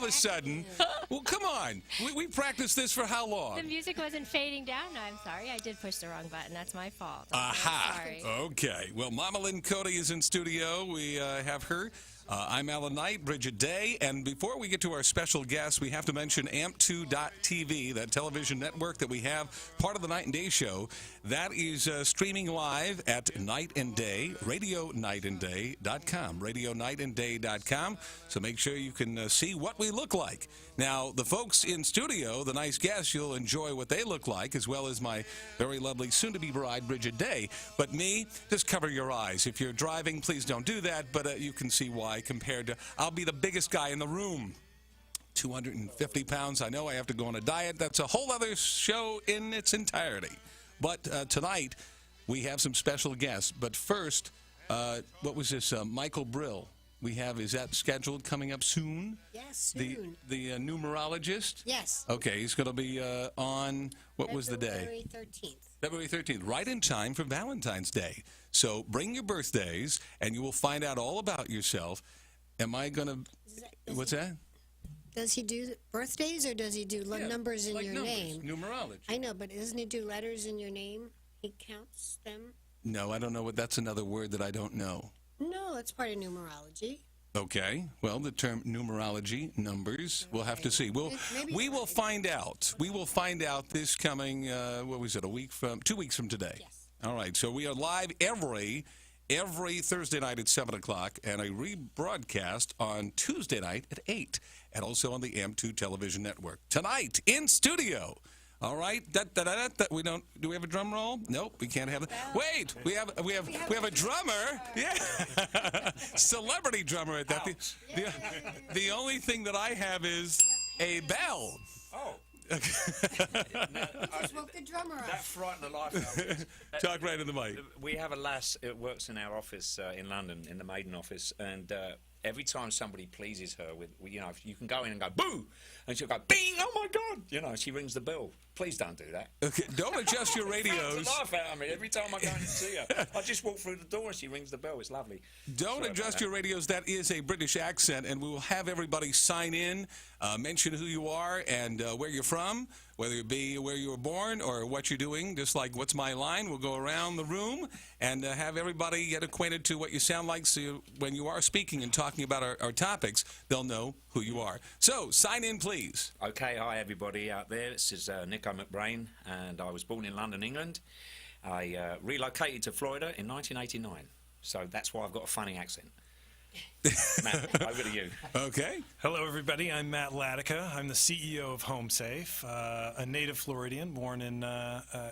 a sudden. Well, come on. We practiced this for how long? The music wasn't fading down. No, I'm sorry. I did push the wrong button. That's my fault. Aha. Sorry. Okay. Well, Mama Lynn Cody is in studio. We have her. I'm Alan Knight, Bridget Day, and before we get to our special guest, we have to mention AMP2.TV, that television network that we have, part of the Night and Day show. That is streaming live at Night and Day, RadioNightandDay.com, RadioNightandDay.com, so make sure you can see what we look like. Now, the folks in studio, the nice guests, you'll enjoy what they look like, as well as my very lovely soon-to-be bride, Bridget Day. But me, just cover your eyes. If you're driving, please don't do that, but you can see why compared to, I'll be the biggest guy in the room. 250 pounds. I know I have to go on a diet. That's a whole other show in its entirety. But tonight, we have some special guests. But first, what was this? Michael Brill. We have, is that scheduled coming up soon? Yes, soon. The numerologist? Yes. Okay, he's going to be on, what was the day? February 13th. February 13th, right in time for Valentine's Day. So bring your birthdays, and you will find out all about yourself. Am I going to, what's that? Does he do birthdays, or does he do numbers in like your numbers, name? Numerology. I know, but doesn't he do letters in your name? He counts them? No, I don't know what, that's another word that I don't know. No, that's part of numerology. Okay. Well, the term numerology, numbers, we'll have to see. We will find out. We will find out this coming, what was it, 2 weeks from today. Yes. All right. So we are live every Thursday night at 7 o'clock and a rebroadcast on Tuesday night at 8 and also on the AM2 television network. Tonight in studio. All right. We don't. Do we have a drum roll? Nope. We can't have it. Wait. We have a drummer. Yeah. Celebrity drummer at that. The only thing that I have is a bell. Oh. Just woke the drummer up. That frightened the life out of us. Talk right in the mic. We have a lass that works in our office in London, in the Maiden office, and every time somebody pleases her with, you know, you can go in and go, boo! And she'll go, bing! Oh, my God! You know, she rings the bell. Please don't do that. Okay, don't adjust your radios. It's a laugh out of me every time I go in to see her. I just walk through the door and she rings the bell. It's lovely. Don't Sorry adjust your radios. That is a British accent, and we will have everybody sign in, mention who you are and where you're from, whether it be where you were born or what you're doing, just like What's My Line. We'll go around the room and have everybody get acquainted to what you sound like, so when you are speaking and talking about our topics, they'll know who you are. So, sign in, please. Okay, hi everybody out there. This is Nico McBrain, and I was born in London, England. I relocated to Florida in 1989, so that's why I've got a funny accent. Matt, over to you. Okay. Hello, everybody. I'm Matt Latica. I'm the CEO of HomeSafe, a native Floridian, born in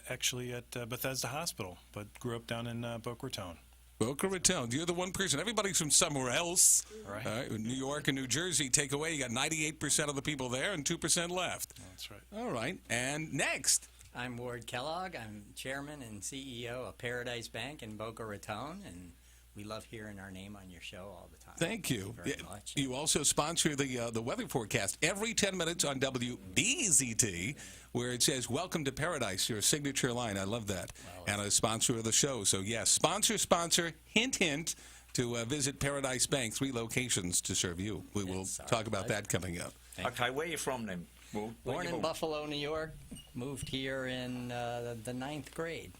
actually at Bethesda Hospital, but grew up down in Boca Raton. Boca Raton. You're the one person. Everybody's from somewhere else. Right. New York and New Jersey take away. You got 98% of the people there and 2% left. That's right. All right. And next. I'm Ward Kellogg. I'm chairman and CEO of Paradise Bank in Boca Raton, and we love hearing our name on your show all the time. Thank you. Very much. You also sponsor the weather forecast every 10 minutes on WBZT, where it says, "Welcome to Paradise," your signature line. I love that. Wow. And a sponsor of the show. So, yes, sponsor, hint, hint, to visit Paradise Bank, 3 locations to serve you. We will talk about that coming up. Okay, where are you from then? Well, Born in Buffalo, New York, moved here in the 9th grade.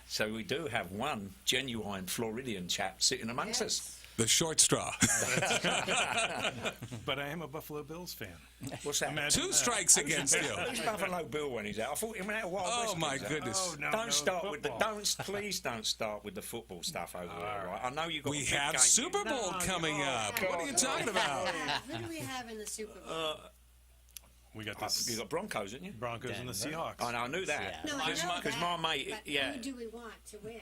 So we do have one genuine Floridian chap sitting amongst us. The short straw. But I am a Buffalo Bills fan. What's that? Imagine 2 strikes against you. Who's Buffalo Bill when he's out? I thought he went out Wild Oh, West my when he's out. goodness. Oh, no, Don't start with the football. please don't start with the football stuff over there. Right? I know you got. We a big have game. Super Bowl coming up. What are you talking about? What do we have in the Super Bowl? We got You the got Broncos, didn't you? Broncos and the Seahawks. I know, I knew that. No, I know Because that, my mate, but yeah, who do we want to win?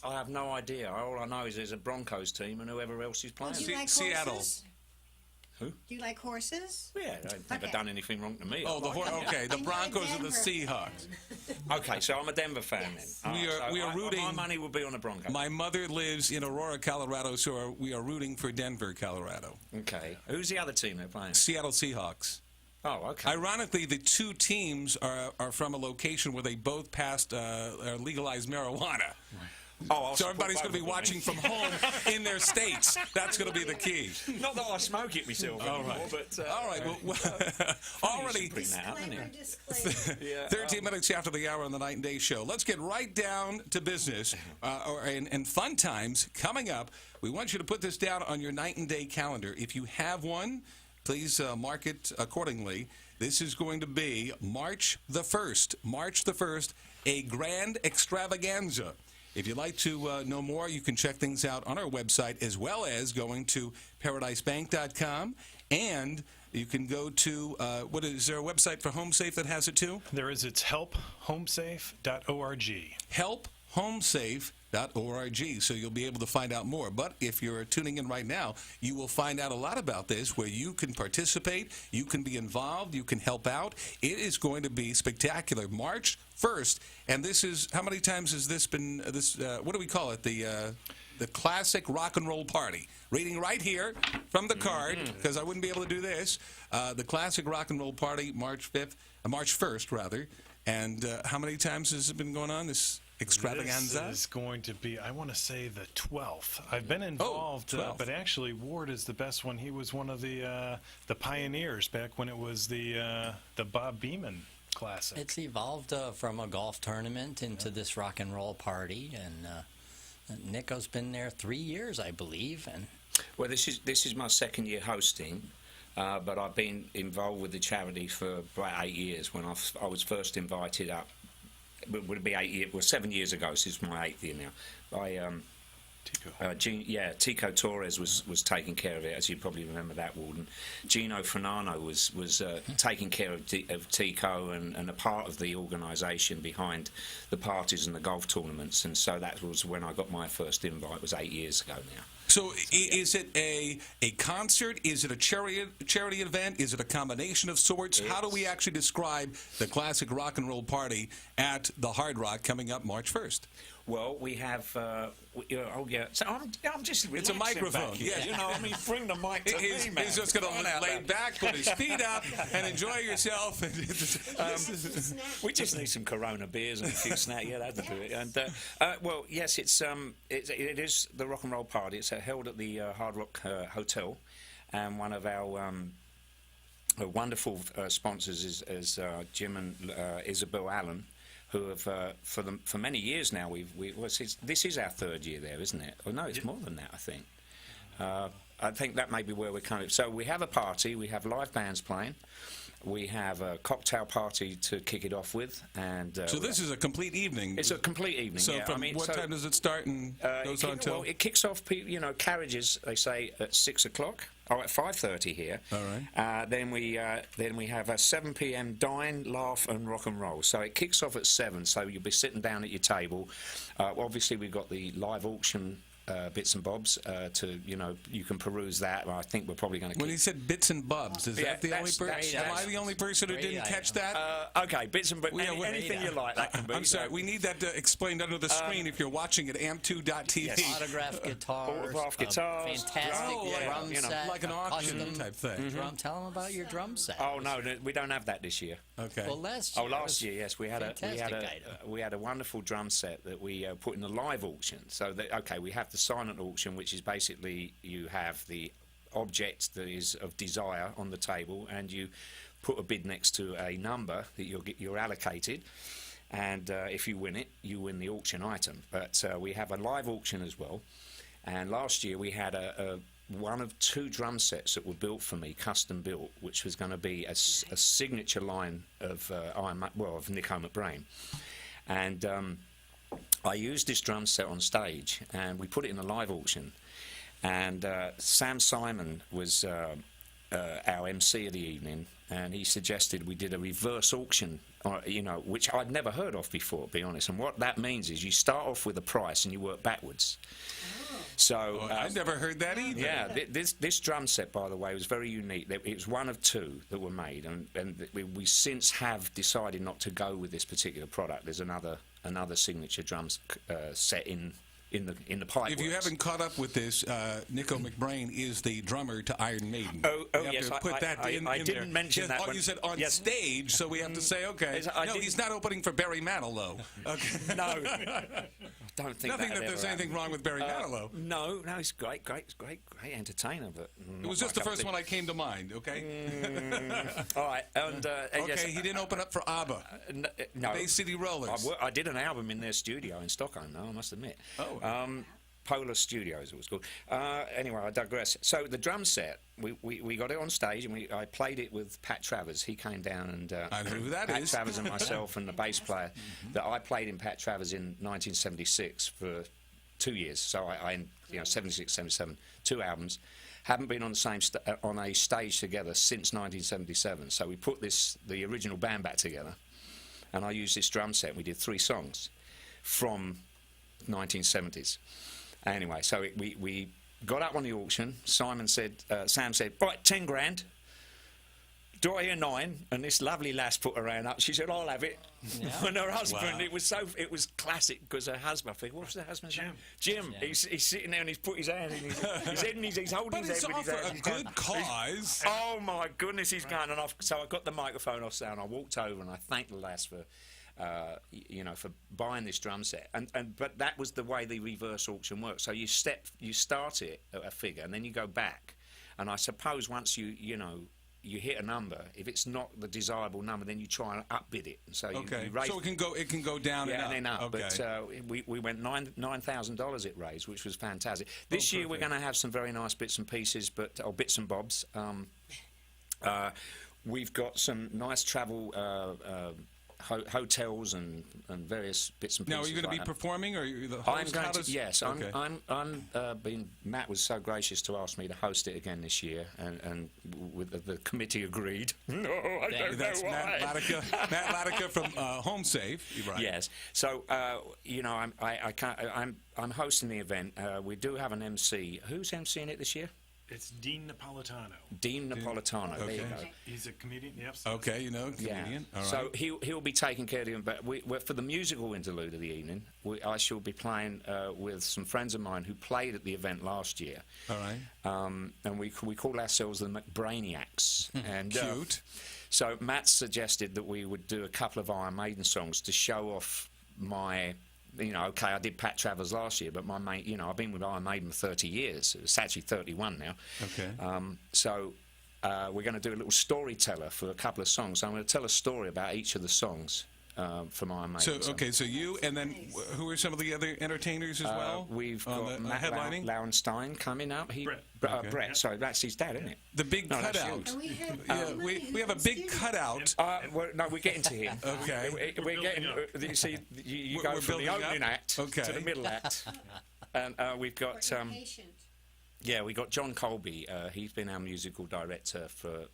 I have no idea. All I know is there's a Broncos team and whoever else is playing. Do you like Seattle. horses? Who? Do you like horses? Yeah, they've never Okay. done anything wrong to me. Oh, okay. The And you're a Broncos and the Denver Seahawks. Okay, so I'm a Denver fan Yes. then. We are- we are rooting- My money will be on the Broncos. My mother lives in Aurora, Colorado, so we are rooting for Denver, Colorado. Okay. Who's the other team they're playing? Seattle Seahawks. Oh, okay. Ironically, the 2 teams are from a location where they both passed or legalized marijuana. I'll So support everybody's going to be both of watching them. from home in their states. That's going to be the key. Not that I smoke it myself anymore, right. but All right. Well, already bring that up, isn't Disclaimer, it? disclaimer. 13 minutes after the hour on the Night and Day Show. Let's get right down to business and fun times coming up. We want you to put this down on your Night and Day calendar. If you have one, please mark it accordingly. This is going to be March the 1st. March the 1st, a grand extravaganza. If you'd like to know more, you can check things out on our website, as well as going to paradisebank.com. And you can go to, is there a website for HomeSafe that has it too? There is. It's helphomesafe.org. helphomesafe.org, so you'll be able to find out more. But if you're tuning in right now, you will find out a lot about this, where you can participate, you can be involved, you can help out. It is going to be spectacular. March 1st, and this is, how many times has this been, what do we call it, the classic rock and roll party? Reading right here from the card, because I wouldn't be able to do this. The classic rock and roll party, March 1st, rather. And how many times has it been going on, this extravaganza? This is going to be, I want to say, the 12th. I've been involved, 12th. but actually Ward is the best one. He was one of the pioneers back when it was the Bob Beeman Classic. It's evolved from a golf tournament into this rock and roll party, and Nico's been there 3 years, I believe, and Well, this is my second year hosting, but I've been involved with the charity for about 8 years. When I was first invited up, it would be 8 years, well, 7 years ago. This is my 8th year now. By Tico Torres was taking care of it, as you probably remember that, Walden. Gino Fernano was taking care of Tico and a part of the organisation behind the parties and the golf tournaments, and so that was when I got my first invite. It was 8 years ago now. So is it a concert? Is it a charity event? Is it a combination of sorts? How do we actually describe the classic rock and roll party at the Hard Rock coming up March 1st? Well, we have. So I'm just. It's a microphone. Back here, Yeah. you know. I mean, bring the mic to me, man. He's just going to lay back, put his feet up, and enjoy yourself. We just need some Corona beers and a few snacks. Yeah, that'd do it. And well, yes, it is the rock and roll party. It's held at the Hard Rock Hotel, and one of our wonderful sponsors is Jim and Isabel Allen, who have for many years now. This is our 3rd year there, isn't it? Oh no, it's more than that, I think. I think that may be where we're kind of. So we have a party. We have live bands playing. We have a cocktail party to kick it off with, and So this is a complete evening. it's a complete evening. So yeah. from what time does it start and goes on till? Well, it kicks off. Carriages. They say at 6 o'clock. Oh, at 5:30 here. All right. Then we have a 7 p.m. dine, laugh, and rock and roll. So it kicks off at 7. So you'll be sitting down at your table. Obviously, we've got the live auction. Bits and bobs you can peruse that. I think we're probably going to. When he said bits and bobs, is that the only person? Am I the only person who great didn't catch item. that? Okay, bits and bobs. Anything you like, that can be. I'm sorry. We need that explained under the screen if you're watching at amp2.tv. Yes. autographed guitars, Autographed guitars, fantastic drum, drum set, like an auction custom type thing. drum. Tell them about your drum set. Oh no, we don't have that this year. Okay. Well, last year, Yes, we had a wonderful drum set that we put in the live auction. So we have the silent auction, which is basically you have the object that is of desire on the table, and you put a bid next to a number that you're allocated, and if you win it, you win the auction item. But we have a live auction as well, and last year we had one of 2 drum sets that were built for me, custom built, which was going to be a signature line of Nico McBrain, and I used this drum set on stage, and we put it in a live auction. And Sam Simon was our MC of the evening, and he suggested we did a reverse auction, which I'd never heard of before, to be honest. And what that means is you start off with a price and you work backwards. So I've never heard that either. yeah, this drum set, by the way, was very unique. It was one of 2 that were made, and we since have decided not to go with this particular product. There's another signature drum set in the pipe. If you haven't caught up with this, Nico McBrain is the drummer to Iron Maiden. Oh, You have yes, to put that in I there. didn't mention Yes, that Oh, one. you said on Yes. stage, so we have to say, okay. Yes, I No, didn't- he's not opening for Barry Manilow. Okay. No. don't think Nothing that'd that there's ever anything happen. wrong with Barry Manilow. No, he's great entertainer, but It was just the first one I came to mind, okay? All right, and Okay, he didn't open up for ABBA. no, Bay City Rollers. I did an album in their studio in Stockholm, though, I must admit. Oh. Polar Studios, it was called. Anyway, I digress. So the drum set, we got it on stage, and I played it with Pat Travers. He came down and I know who that Pat is. Travers and myself and the bass player that I played in Pat Travers in 1976 for 2 years. So I 76, 77, 2 albums. Haven't been on the same on a stage together since 1977. So we put the original band back together, and I used this drum set. We did 3 songs from 1970s. Anyway, so we got up on the auction. Sam said, right, 10 grand. Do I hear 9? And this lovely lass put her hand up. She said, I'll have it. Yeah. And her husband, Wow. it was classic because her husband, I think, what's the husband's name? Jim. Yeah. He's sitting there and he's put his hand in his head and he's holding But his it's head with all his for hand. a good cause. Oh my goodness, he's going on off. So I got the microphone off sound. I walked over and I thanked the lass for, for buying this drum set. But that was the way the reverse auction works. So you start it at a figure and then you go back. And I suppose once you hit a number, if it's not the desirable number, then you try and upbid it. And so you raise. So it can go down Yeah, and and up. then up. Okay. But we went $9,000 it raised, which was fantastic. This year we're going to have some very nice bits and pieces, or bits and bobs. We've got some nice travel hotels and various bits and pieces. Now, are you going to like be that. performing, or are you the host? I'm going How to, does- yes. Okay. Matt was so gracious to ask me to host it again this year, and with the committee agreed. No, I don't That's know why. Matt Latica from Home Safe. Right. Yes. So I'm hosting the event. We do have an MC. Who's emceeing it this year? It's Dean Napolitano. Dean Napolitano. There you Okay. go. He's a comedian. Yep. Okay, comedian. Yeah. All right. So he'll be taking care of him. But for the musical interlude of the evening, I shall be playing with some friends of mine who played at the event last year. All right. And we call ourselves the McBrainiacs. And Cute. so Matt suggested that we would do a couple of Iron Maiden songs to show off my. Okay, I did Pat Travers last year, but my mate, I've been with Iron Maiden for 30 years. It's actually 31 now. Okay. So we're going to do a little storyteller for a couple of songs. So I'm going to tell a story about each of the songs from Iron Maiden. So you, and then who are some of the other entertainers as well? We've on got the Matt headlining? Lauenstein coming up. Brett. Okay. Brett, sorry, that's his dad, isn't it? The big No, that's cutout. you. And we have, Yeah, we have a big cutout. No, we're getting to him. Okay. We're getting. building You see, you We're go from the building opening up? act Okay. to the middle act, and we've got. patient. Yeah, we got John Colby. He's been our musical director for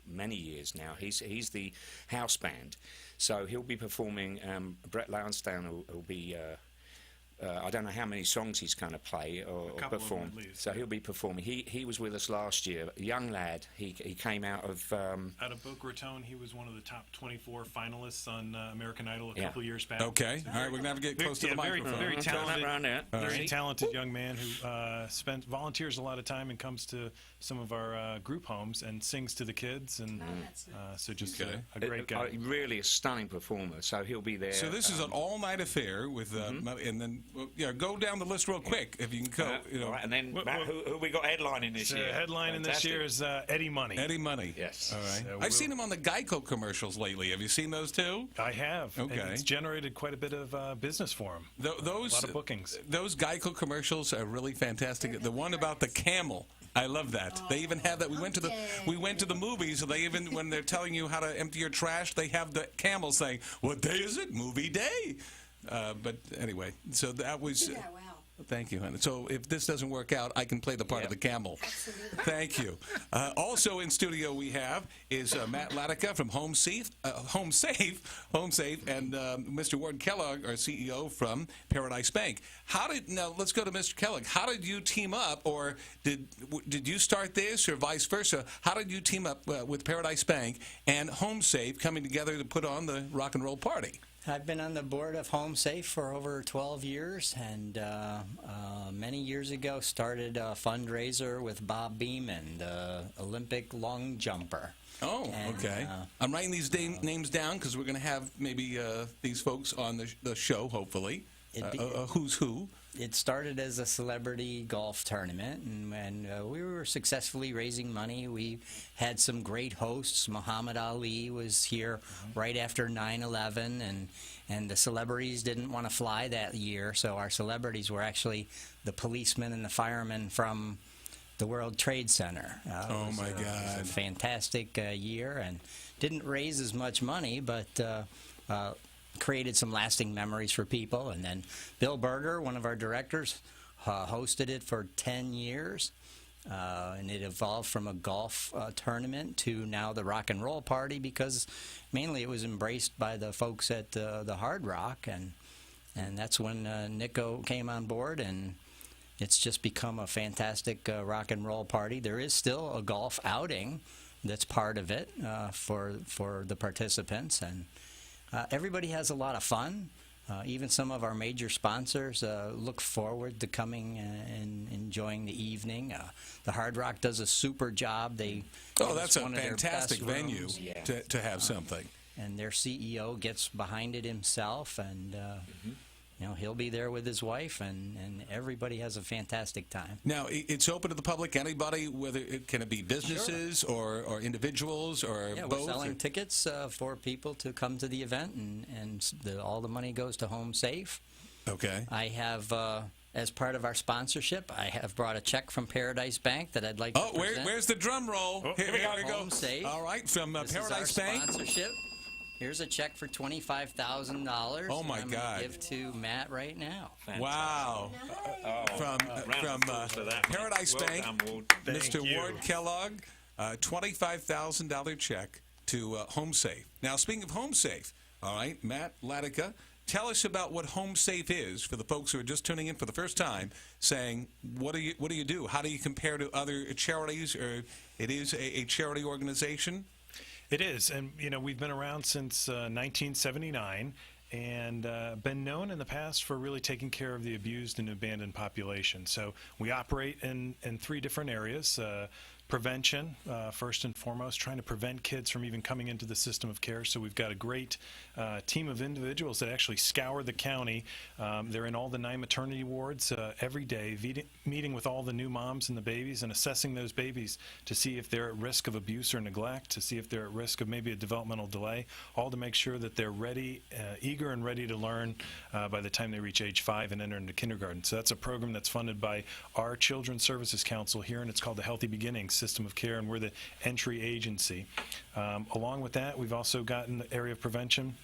many years now. He's the house band, so he'll be performing. Brett Lauenstein will be. I don't know how many songs he's going to play or couple of them perform. at least, So yeah. he'll be performing. He was with us last year. A young lad. He came out of. Out of Boca Raton, he was one of the top 24 finalists on American Idol a Yeah. couple years back. Okay. All right, we're going to have to get close to the very, microphone. very Turn that talented, round there. very See? talented young man who volunteers a lot of time and comes to some of our group homes and sings to the kids, and that's nice. so just Okay. a great guy. Really a stunning performer. So he'll be there. So this is an all-night affair with, and then go down the list real quick if you can go. All right, and then Well, Matt, who we got headlining this So year? headlining this year is Eddie Money. Eddie Money. Yes. All right. So I've seen him on the Geico commercials lately. Have you seen those too? I have. Okay. And it's generated quite a bit of business for him. Those A lot of bookings. Those Geico commercials are really fantastic. The one about the camel. I love that. They even have that. We went to the movies, so they even, when they're telling you how to empty your trash, they have the camel saying, "What day is it? Movie day." But anyway, so that was. Yeah, wow. Thank you, honey. So if this doesn't work out, I can play the part of the camel. Absolutely. Thank you. Also in studio we have is Matt Latica from Home Safe, and Mr. Ward Kellogg, our CEO from Paradise Bank. Now let's go to Mr. Kellogg. How did you team up, or did you start this, or vice versa? How did you team up with Paradise Bank and Home Safe coming together to put on the rock and roll party? I've been on the board of Home Safe for over 12 years, and many years ago started a fundraiser with Bob Beeman, the Olympic long jumper. Oh, And, okay. I'm writing these names down because we're going to have maybe these folks on the show, hopefully. Who's who? It started as a celebrity golf tournament, and we were successfully raising money. We had some great hosts. Muhammad Ali was here right after 9/11, and the celebrities didn't want to fly that year, so our celebrities were actually the policemen and the firemen from the World Trade Center. Oh, my It was God. a fantastic year, and didn't raise as much money, but created some lasting memories for people. And then Bill Berger, one of our directors, hosted it for 10 years. And it evolved from a golf tournament to now the rock and roll party, because mainly it was embraced by the folks at the Hard Rock. And that's when Nico came on board, and it's just become a fantastic rock and roll party. There is still a golf outing that's part of it for the participants, and everybody has a lot of fun. Even some of our major sponsors look forward to coming and enjoying the evening. The Hard Rock does a super job. That's a fantastic venue to have something. And their CEO gets behind it himself, and he'll be there with his wife, and everybody has a fantastic time. Now, it's open to the public, anybody, whether it can be businesses or individuals or Yeah, both? we're selling tickets for people to come to the event, and all the money goes to Home Safe. Okay. I have, as part of our sponsorship, I have brought a check from Paradise Bank that I'd like to present. Where's the drum roll? Oh, Here we go. Home Safe. All right, from This Paradise is our Bank. sponsorship. Here's a check for $25,000. Oh, my I'm God. Gonna give to Matt right now. Wow. From Paradise Well Bank, done, Ward. Mr. you. Ward Kellogg, $25,000 check to Home Safe. Now, speaking of Home Safe, all right, Matt Latica, tell us about what Home Safe is for the folks who are just tuning in for the first time, saying, what do you do? How do you compare to other charities? Or it is a charity organization? It is, and we've been around since 1979, and been known in the past for really taking care of the abused and abandoned population. So we operate in 3 different areas. Prevention, first and foremost, trying to prevent kids from even coming into the system of care. So we've got a great team of individuals that actually scour the county. They're in all the 9 maternity wards every day, meeting with all the new moms and the babies and assessing those babies to see if they're at risk of abuse or neglect, to see if they're at risk of maybe a developmental delay, all to make sure that they're ready, eager and ready to learn by the time they reach age 5 and enter into kindergarten. So that's a program that's funded by our Children's Services Council here, and it's called the Healthy Beginnings System of Care, and we're the entry agency. Along with that, we've also got in the area of prevention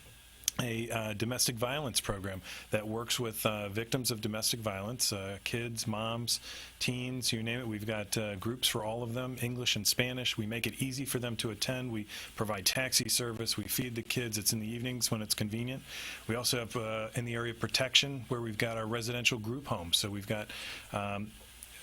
a domestic violence program that works with victims of domestic violence, kids, moms, teens, you name it. We've got groups for all of them, English and Spanish. We make it easy for them to attend. We provide taxi service. We feed the kids. It's in the evenings when it's convenient. We also have in the area of protection, where we've got our residential group homes. So we've got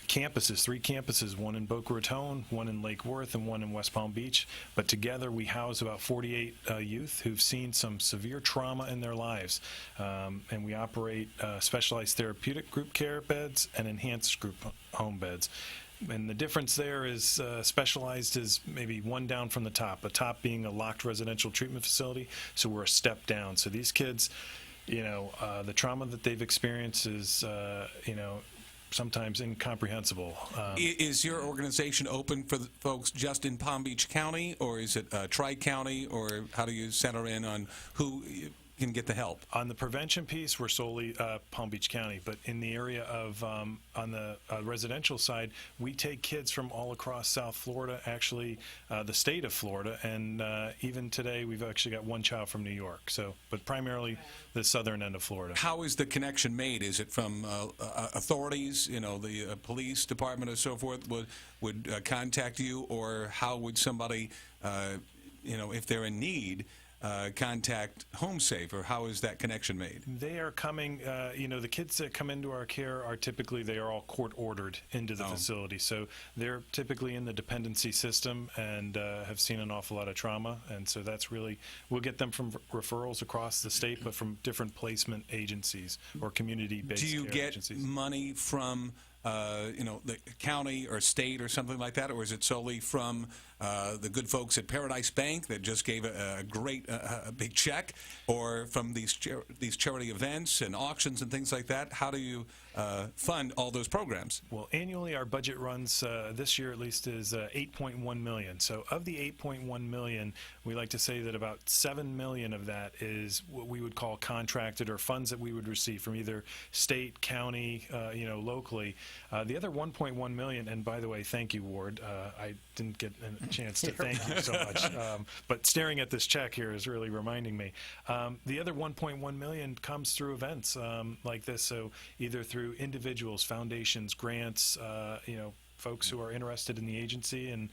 campuses, 3 campuses, one in Boca Raton, one in Lake Worth, and one in West Palm Beach. But together we house about 48 youth who've seen some severe trauma in their lives. And we operate specialized therapeutic group care beds and enhanced group home beds. And the difference there is specialized is maybe one down from the top being a locked residential treatment facility. So we're a step down. So these kids, the trauma that they've experienced is, sometimes incomprehensible. Is your organization open for the folks just in Palm Beach County, or is it Tri-County, or how do you center in on who can get the help? On the prevention piece, we're solely Palm Beach County, but in the area of, on the residential side, we take kids from all across South Florida, actually the state of Florida, and even today we've actually got one child from New York, but primarily the southern end of Florida. How is the connection made? Is it from authorities, the police department or so forth would contact you, or how would somebody, if they're in need, contact Home Safe, or how is that connection made? They are coming, the kids that come into our care are typically, they are all court ordered into the facility. So they're typically in the dependency system and have seen an awful lot of trauma. And so that's really, we'll get them from referrals across the state, but from different placement agencies or community-based Do you care get agencies. money from, the county or state or something like that, or is it solely from the good folks at Paradise Bank that just gave a great big check, or from these charity events and auctions and things like that? How do you fund all those programs? Well, annually our budget runs this year at least is $8.1 million. So of the $8.1 million, we like to say that about $7 million of that is what we would call contracted, or funds that we would receive from either state, county, locally. The other $1.1 million, and by the way, thank you, Ward. I didn't get a chance to thank you so much, but staring at this check here is really reminding me. The other $1.1 million comes through events like this, so either through individuals, foundations, grants, folks who are interested in the agency, and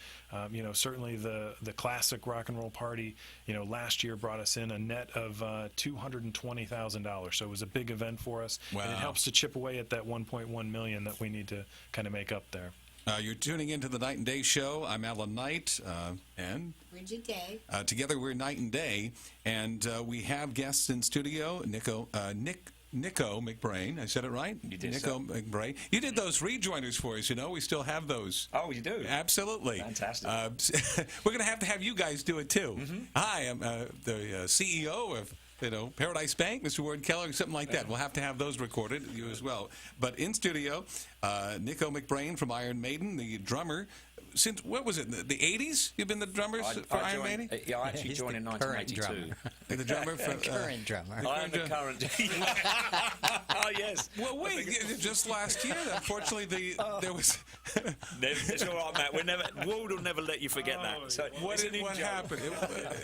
certainly the classic Rock and Roll Party, last year brought us in a net of $220,000. So it was a big event for us, Wow. and it helps to chip away at that $1.1 million that we need to kind of make up there. You're tuning into the Night and Day Show. I'm Alan Knight, and Bridget Day. together we're Night and Day, and we have guests in studio. Nico McBrain. I said it right? You did, Nico sir. McBrain. You did those rejoiners for us, We still have those. Oh, you do? Absolutely. Fantastic. We're going to have you guys do it, too. Hi, I'm the CEO of Paradise Bank, Mr. Ward Keller, or something like that. We'll have to have those recorded, you as well. But in studio, Nico McBrain from Iron Maiden, the drummer. Since, what was it, the 80s? You've been the drummer for Iron Maiden? Yeah, I actually He's joined in the current 1982. The drummer for... Current drummer. I am the current. Oh, yes. Well, wait, just last year, unfortunately, there was... It's all right, Matt. Ward will never let you forget that. So What it's an what in-joke. happened?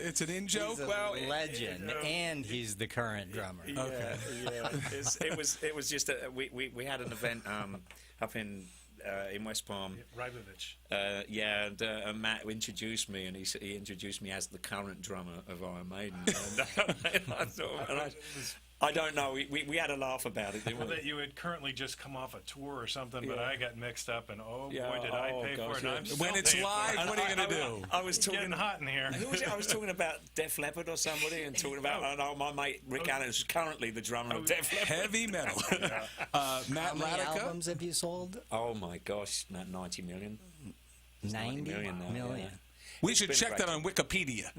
It's an in-joke? He's a legend, and he's the current drummer. Okay. Yeah. It was just we had an event up in West Palm. Rybovich. And Matt introduced me, and he introduced me as the current drummer of Iron Maiden. And I don't know. We had a laugh about it, didn't we? That you had currently just come off a tour or something, but Yeah. I got mixed up, and boy, did Yeah, I oh, pay gosh, for it. yeah. I'm still When it's paying for live, it. what are you going to do? I was It's talking. getting hot in here. Who was it? I was talking about Def Leppard or somebody, and talking about my mate Rick Allen is currently the drummer of Def Leppard. Heavy metal. Matt How many Latica. albums have you sold? Oh my gosh, 90 million. 90 million now, million. yeah. We should been check great. that on Wikipedia.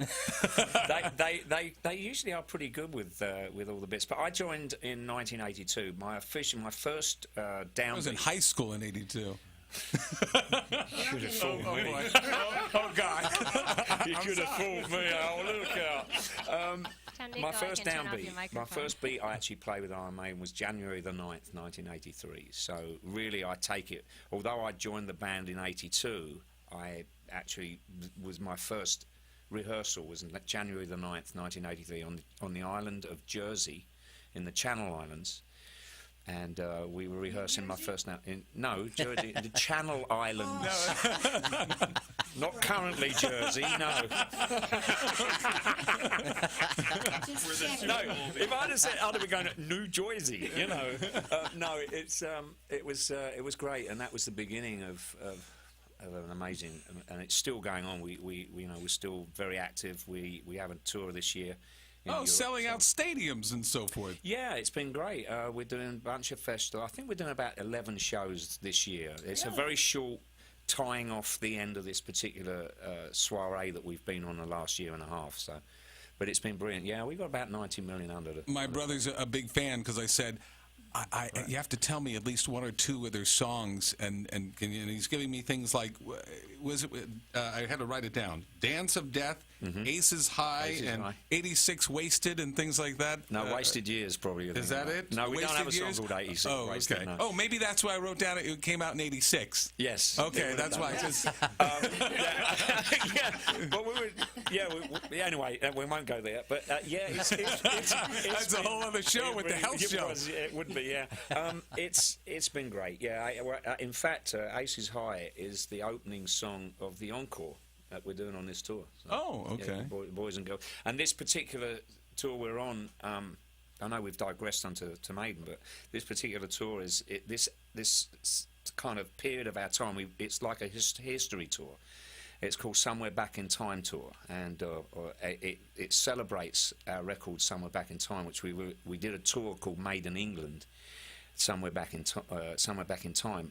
They usually are pretty good with all the bits. But I joined in 1982. My first I was in downbeat. high school in '82. Should have fooled me. Oh, God. You could have fooled me. Oh, look out. Nico, My I first can turn off downbeat, your my microphone. first beat I actually played with Iron Maiden was January the 9th, 1983. So really, I take it. Although I joined the band in '82, I actually was my first rehearsal was January the 9th, 1983, on the island of Jersey, in the Channel Islands. And we were rehearsing my first Jersey, the Channel Islands. Not currently Jersey, no. Just check. No, if I'd have said I'd have been going to New Jersey, No, it was great, and that was the beginning of an amazing, and it's still going on. We're still very active. We have a tour this year. in Europe, Selling so- out stadiums and so forth. Yeah, it's been great. We're doing a bunch of festivals. I think we're doing about 11 shows this year. It's a very short tying off the end of this particular soiree that we've been on the last year and a half. So, but it's been brilliant. Yeah, we've got about 90 million under the. My brother's a big fan because I said, you have to tell me at least one or two of their songs, and he's giving me things like, I had to write it down, Dance of Death, Aces High, Aces and High. 86 Wasted, and things like that. No, Wasted Years probably. Is that it? No, we Wasted don't have a song Years? called 86 Oh, Wasted. okay. No. Oh, maybe that's why I wrote down it came out in 86. Yes. Okay, that's why. Yeah, but anyway, we won't go there. But it's That's a whole other show with the health show. It would be, yeah. It's been great. Yeah, in fact, Aces High is the opening song of the encore that we're doing on this tour. So, Oh, okay. yeah, boys and girls. And this particular tour we're on, I know we've digressed onto Maiden, but this particular tour is this kind of period of our time. It's like a history tour. It's called Somewhere Back in Time Tour, and it celebrates our record Somewhere Back in Time, which we did a tour called Made in England, Somewhere Back in Time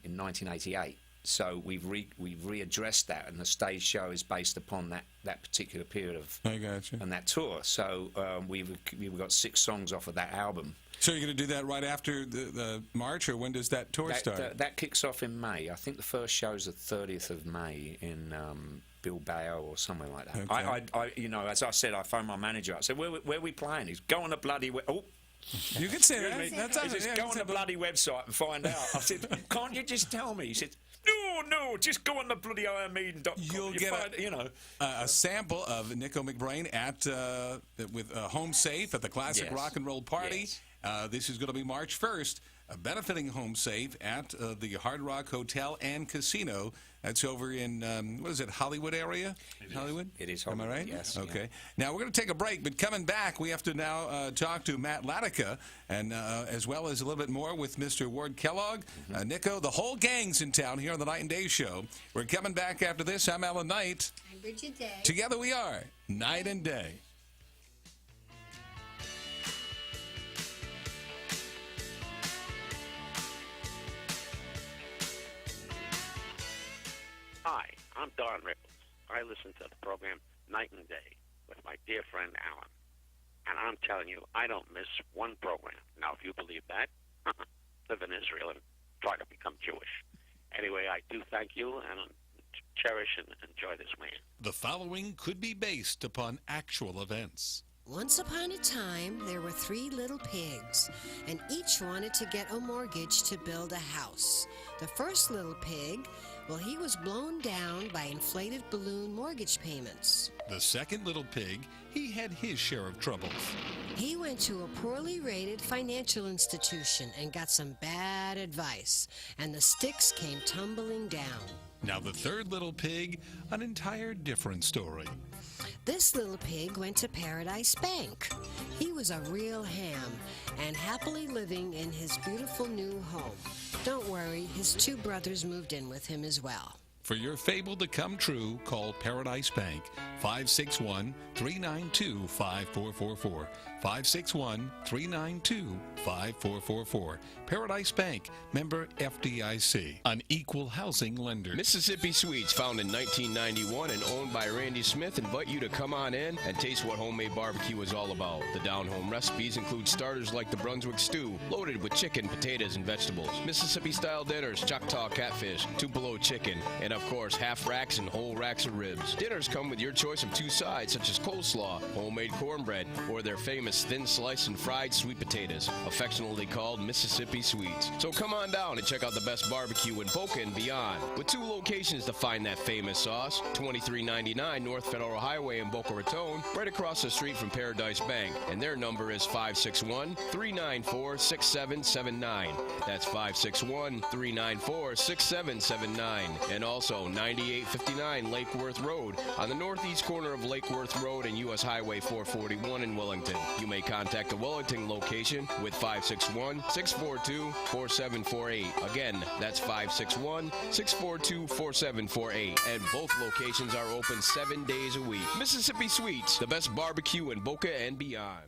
in 1988, So we've readdressed that, and the stage show is based upon that particular period of I got you. and that tour. So we've got 6 songs off of that album. So you're going to do that right after the March, or when does that tour start? That kicks off in May. I think the first show's the 30th of May in Bilbao or somewhere like that. Okay. I you know, as I said, I phoned my manager. I said, "Where are we playing?" He's go on the bloody. You can say that. That's He says, go on the bloody website and find out. I said, can't you just tell me? He said, no, just go on the bloody IronMaiden.com. You'll get a sample of Nico McBrain at with Home Safe at the Classic Yes. Rock and Roll Party. Yes. This is going to be March 1st, benefiting Home Safe at the Hard Rock Hotel and Casino. That's over in, what is it, Hollywood area? Hollywood? It is Am I Hollywood, right? yes, Okay. yeah. Now, we're going to take a break, but coming back, we have to now talk to Matt Latica, and as well as a little bit more with Mr. Ward Kellogg. Nico, the whole gang's in town here on the Night and Day Show. We're coming back after this. I'm Alan Knight. I'm Bridget Day. Together we are Night and Day. Hi, I'm Don Rickles. I listen to the program Night and Day with my dear friend Alan. And I'm telling you, I don't miss one program. Now, if you believe that, live in Israel and try to become Jewish. Anyway, I do thank you and cherish and enjoy this man. The following could be based upon actual events. Once upon a time, there were 3 little pigs, and each wanted to get a mortgage to build a house. The first little pig, well, he was blown down by inflated balloon mortgage payments. The second little pig, he had his share of troubles. He went to a poorly rated financial institution and got some bad advice, and the sticks came tumbling down. Now the third little pig, an entire different story. This little pig went to Paradise Bank. He was a real ham and happily living in his beautiful new home. Don't worry, his 2 brothers moved in with him as well. For your fable to come true, call Paradise Bank, 561-392-5444. 561-392-5444. Paradise Bank, member FDIC, an equal housing lender. Mississippi Sweets, found in 1991 and owned by Randy Smith, invite you to come on in and taste what homemade barbecue is all about. The down-home recipes include starters like the Brunswick stew, loaded with chicken, potatoes, and vegetables. Mississippi-style dinners, Choctaw catfish, Tupelo chicken, and of course, half racks and whole racks of ribs. Dinners come with your choice of 2 sides, such as coleslaw, homemade cornbread, or their famous thin sliced and fried sweet potatoes, affectionately called Mississippi Sweets. So come on down and check out the best barbecue in Boca and beyond. With 2 locations to find that famous sauce, 2399 North Federal Highway in Boca Raton, right across the street from Paradise Bank. And their number is 561-394-6779. That's 561-394-6779. And also 9859 Lake Worth Road on the northeast corner of Lake Worth Road and U.S. Highway 441 in Wellington. You may contact the Wellington location with 561-642-4748. Again, that's 561-642-4748. And both locations are open 7 days a week. Mississippi Sweets, the best barbecue in Boca and beyond.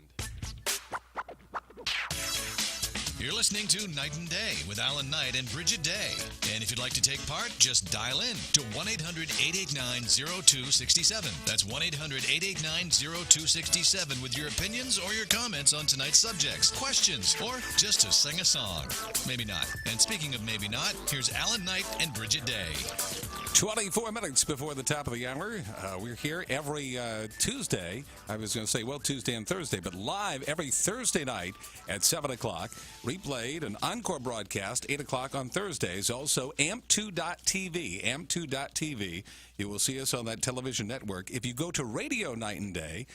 You're listening to Night and Day with Alan Knight and Bridget Day. And if you'd like to take part, just dial in to 1-800-889-0267. That's 1-800-889-0267 with your opinions or your comments on tonight's subjects, questions, or just to sing a song. Maybe not. And speaking of maybe not, here's Alan Knight and Bridget Day. 24 minutes before the top of the hour. We're here every Tuesday. I was going to say, well, Tuesday and Thursday, but live every Thursday night at 7 o'clock. Replayed, an encore broadcast, 8 o'clock on Thursdays. Also, AMP2.TV. AMP2.TV. You will see us on that television network. If you go to Radio Night and Day,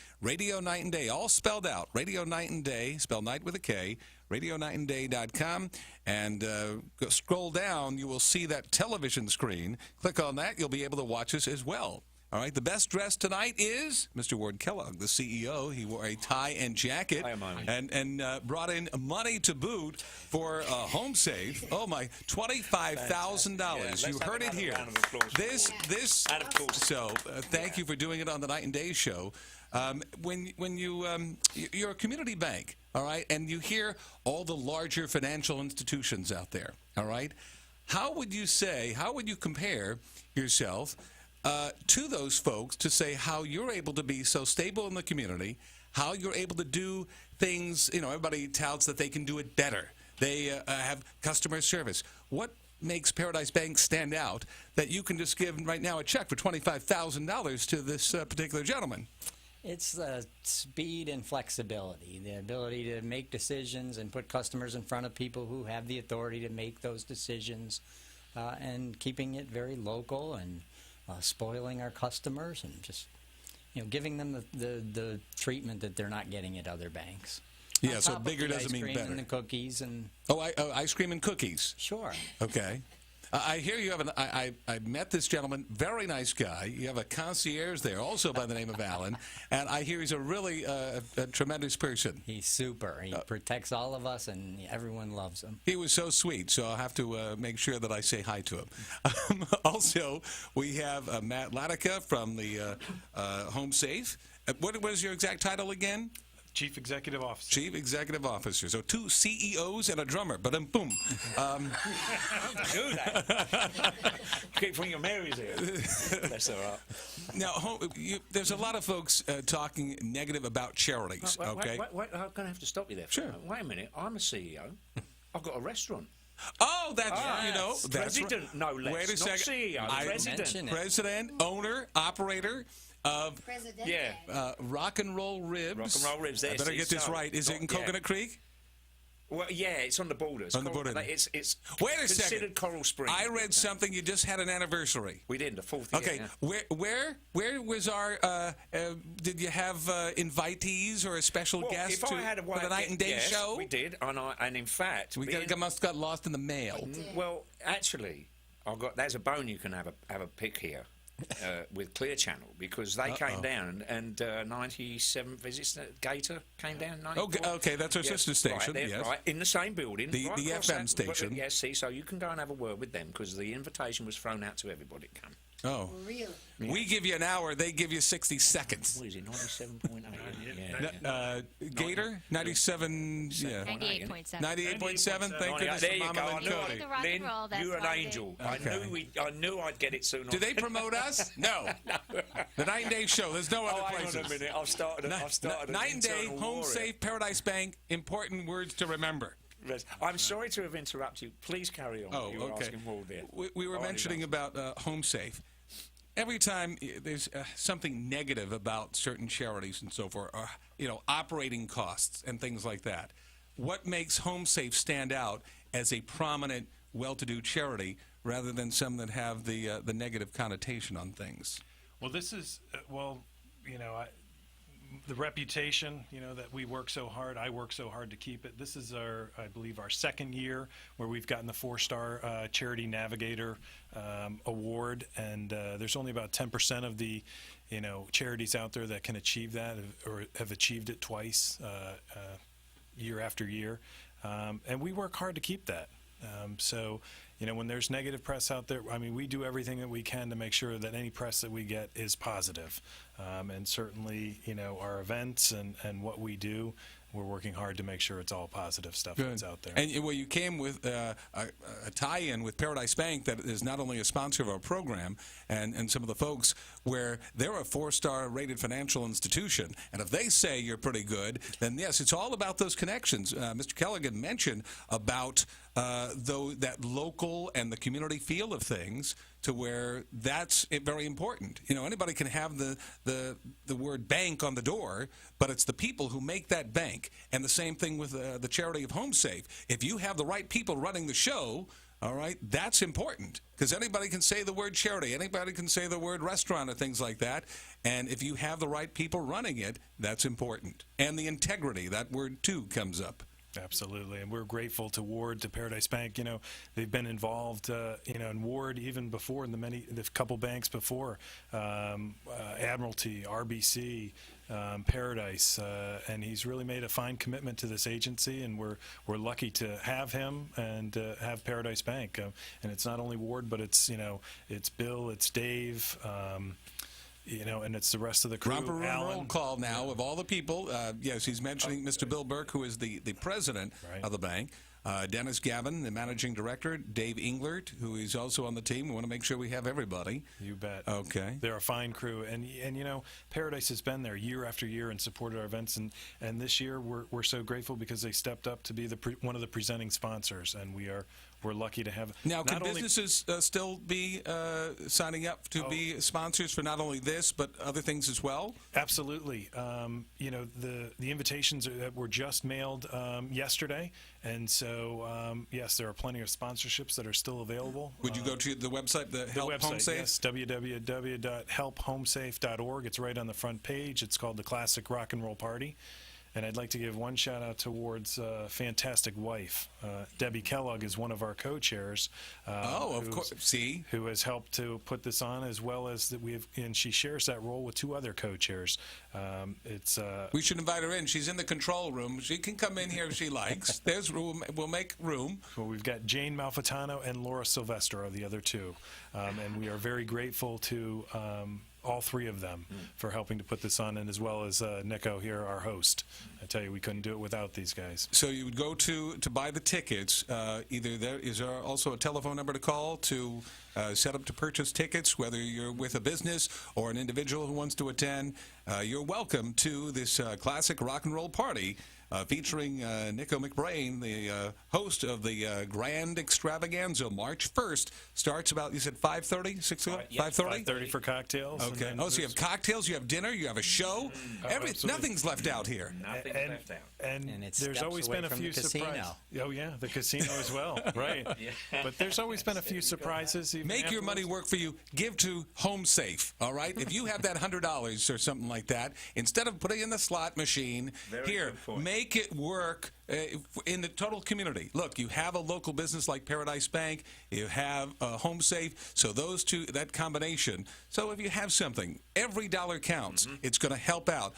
all spelled out, Radio Night and Day, spell night with a K, RadioNightandDay.com, and go scroll down, you will see that television screen. Click on that, you'll be able to watch us as well. All right, the best dressed tonight is Mr. Ward Kellogg, the CEO. He wore a tie and jacket and brought in money to boot for Home Safe. Oh, my, $25,000. You heard it here. So thank you for doing it on the Night and Day Show. When you're a community bank, all right, and you hear all the larger financial institutions out there, all right, how would you compare yourself to those folks to say how you're able to be so stable in the community, how you're able to do things, everybody touts that they can do it better. They have customer service. What makes Paradise Bank stand out that you can just give right now a check for $25,000 to this particular gentleman? It's speed and flexibility, the ability to make decisions and put customers in front of people who have the authority to make those decisions, and keeping it very local and spoiling our customers and just giving them the treatment that they're not getting at other banks. Yeah, so bigger doesn't mean better. Ice cream and the cookies and... ice cream and cookies. Sure. Okay. I hear you have I met this gentleman, very nice guy. You have a concierge there, also by the name of Alan, and I hear he's a really a tremendous person. He's super. He protects all of us, and everyone loves him. He was so sweet, so I'll have to make sure that I say hi to him. Also, we have Matt Latica from the Home Safe. What was your exact title again? Chief Executive Officer. Chief Executive Officer. So 2 CEOs and a drummer. But then boom. Do that. Keep from your Marys here. That's all right. Now, there's a lot of folks talking negative about charities. Okay. Wait, I'm going to have to stop you there. Sure. Wait a minute. I'm a CEO. I've got a restaurant. Oh, that's that's president, right. no less. Wait a not second. CEO. President, owner, operator of Rock and Roll Ribs. Rock and Roll Ribs. I better get this right. Is it in Coconut Creek? Well, yeah, it's on the border. On the border. It's Wait a considered second. Coral Springs. I read something. You just had an anniversary. We did, the 4th year. Okay, yeah. where was our? Did you have invitees or a special guest if I had a for the Night and Day yes, show? we did, and in fact, must have got lost in the mail. Well, actually, there's a bone you can have a pick here. With Clear Channel, because they came down and 97 visits. Gator came down. Okay, that's our sister station. Right, yes, right, in the same building, the FM station. Yes, see, so you can go and have a word with them because the invitation was thrown out to everybody to come. Oh, really? Yeah. We give you an hour. They give you 60 seconds. What is it? 97.8. Gator 97. Yeah. 98.7. 98.7. Thank goodness there for you Mama go. and Cody. The rock and Lynn, roll, that's you're an why angel. Okay. I knew I'd get it soon. Do they promote us? No. The Night and Day show. There's no other hang places. on a minute. I've started Night and Day, internal Home war here. Safe, Paradise Bank. Important words to remember. I'm sorry to have interrupted you. Please carry on. Oh, you were okay. asking more there. We were mentioning about Home Safe. Every time there's something negative about certain charities and so forth, or operating costs and things like that, what makes Home Safe stand out as a prominent, well-to-do charity rather than some that have the negative connotation on things? Well, this is the reputation, that we work so hard. I work so hard to keep it. This is I believe, our second year where we've gotten the 4-star Charity Navigator award, and there's only about 10% of the, charities out there that can achieve that or have achieved it twice, year after year, and we work hard to keep that. So, when there's negative press out there, we do everything that we can to make sure that any press that we get is positive. And certainly, our events and what we do, we're working hard to make sure it's all positive stuff that's out there. And you came with a tie-in with Paradise Bank that is not only a sponsor of our program and some of the folks where they're a 4-star rated financial institution. And if they say you're pretty good, then yes, it's all about those connections. Mr. Kelligan mentioned about that local and the community feel of things, to where that's very important. Anybody can have the word bank on the door, but it's the people who make that bank. And the same thing with the charity of Home Safe. If you have the right people running the show, all right, that's important, because anybody can say the word charity, anybody can say the word restaurant or things like that, and if you have the right people running it, that's important. And the integrity, that word too comes up. Absolutely, and we're grateful to Ward, to Paradise Bank. They've been involved, in Ward even before, in the couple banks before, Admiralty, RBC, Paradise, and he's really made a fine commitment to this agency, and we're lucky to have him and have Paradise Bank. And it's not only Ward, but it's it's Bill, it's Dave. And it's the rest of the crew. Romper Alan. roll call now of all the people. Yes, he's mentioning Mr. Bill Burke, who is the president of the bank. Dennis Gavin, the managing director, Dave Englert, who is also on the team. We want to make sure we have everybody. You bet. Okay. They're a fine crew, and you know, Paradise has been there year after year and supported our events, and this year we're so grateful because they stepped up to be one of the presenting sponsors, and we're lucky to have. Now, can not only- businesses still be signing up to be sponsors for not only this but other things as well? Absolutely. You know, the invitations were just mailed yesterday, and so yes, there are plenty of sponsorships that are still available. Would you go to the website, the Help website, Home Safe? yes, www.helphomesafe.org. It's right on the front page. It's called the Classic Rock and Roll Party. And I'd like to give one shout out towards fantastic wife. Debbie Kellogg is one of our co-chairs. Of course. See? Who has helped to put this on, as well as that and she shares that role with two other co-chairs. We should invite her in. She's in the control room. She can come in here if she likes. There's room. We'll make room. Well, we've got Jane Malfitano and Laura Sylvester are the other two. And we are very grateful to all three of them for helping to put this on, and as well as Nico here, our host. I tell you, we couldn't do it without these guys. So you would go to buy the tickets. Is there also a telephone number to call to set up to purchase tickets, whether you're with a business or an individual who wants to attend? You're welcome to this classic rock and roll party. Featuring Nico McBrain, the host of the Grand Extravaganza. March 1st starts about, you said 5:30, 6 o'clock? 5:30? 5:30 for cocktails. Okay. So you have cocktails, you have dinner, you have a show. Nothing's left out here. Nothing's left out. And it's there's steps always away been a from few the casino. surprises. Oh yeah, the casino as well, right? But there's always been a few surprises. Even Make your money work for you. Give to Home Safe, all right? If you have that $100 or something like that, instead of putting it in the slot machine, here, make it work in the total community. Look, you have a local business like Paradise Bank, you have Home Safe, so those two, that combination. So if you have something, every dollar counts. It's going to help out.